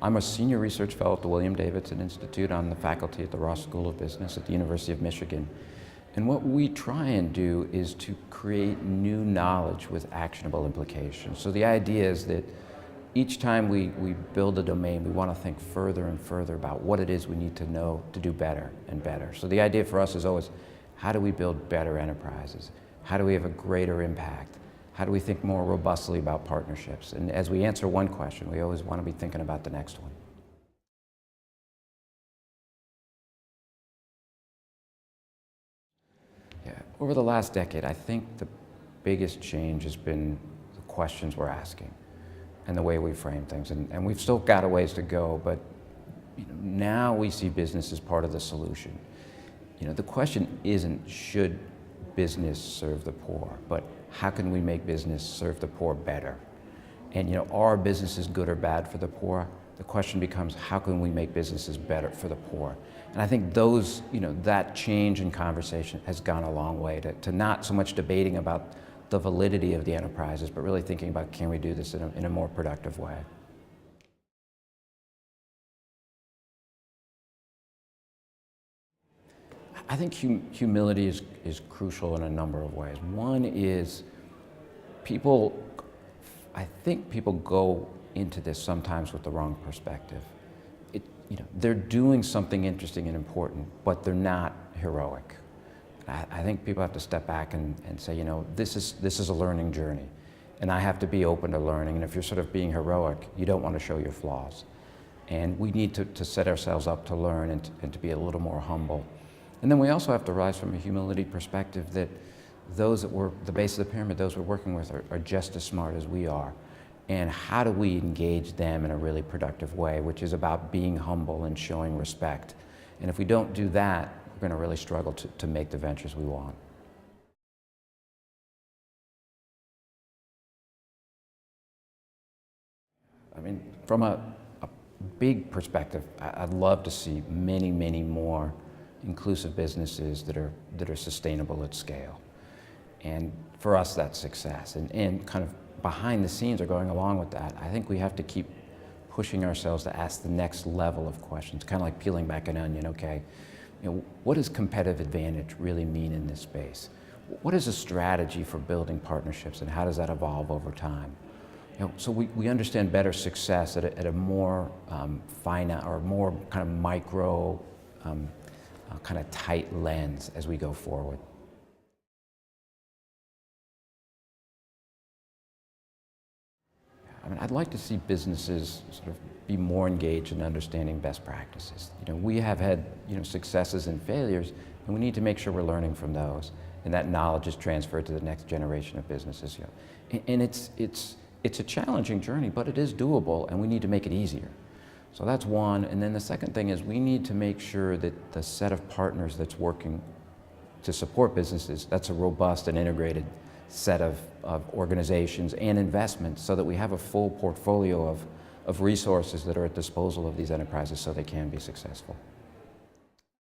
I'm a senior research fellow at the William Davidson Institute on the faculty at the Ross School of Business at the University of Michigan. And what we try and do is to create new knowledge with actionable implications. So the idea is that each time we build a domain, we want to think further and further about what it is we need to know to do better and better. So the idea for us is always, how do we build better enterprises? How do we have a greater impact? How do we think more robustly about partnerships? And as we answer one question, we always want to be thinking about the next one. Yeah, over the last decade, I think the biggest change has been the questions we're asking and the way we frame things. And we've still got a ways to go, but now we see business as part of the solution. The question isn't should business serve the poor, but how can we make business serve the poor better? And are businesses good or bad for the poor? The question becomes, how can we make businesses better for the poor? And I think those, that change in conversation has gone a long way to not so much debating about the validity of the enterprises, but really thinking about, can we do this in a more productive way? I think humility is crucial in a number of ways. One is I think people go into this sometimes with the wrong perspective. They're doing something interesting and important, but they're not heroic. I think people have to step back and say, this is a learning journey, and I have to be open to learning. And if you're sort of being heroic, you don't want to show your flaws. And we need to set ourselves up to learn and to be a little more humble. And then we also have to rise from a humility perspective that those that we're, the base of the pyramid, those we're working with are just as smart as we are. And how do we engage them in a really productive way, which is about being humble and showing respect. And if we don't do that, we're going to really struggle to make the ventures we want. I mean, from a big perspective, I'd love to see many, many more inclusive businesses that are sustainable at scale. And for us, that's success. And kind of behind the scenes or going along with that, I think we have to keep pushing ourselves to ask the next level of questions, kind of like peeling back an onion. Okay, what does competitive advantage really mean in this space? What is a strategy for building partnerships, and how does that evolve over time? So we understand better success at a more finite or more kind of micro, kind of tight lens as we go forward. I mean, I'd like to see businesses sort of be more engaged in understanding best practices. We have had successes and failures, and we need to make sure we're learning from those, and that knowledge is transferred to the next generation of businesses. And it's a challenging journey, but it is doable, and we need to make it easier. So that's one. And then the second thing is we need to make sure that the set of partners that's working to support businesses, that's a robust and integrated set of organizations and investments, so that we have a full portfolio of resources that are at disposal of these enterprises so they can be successful.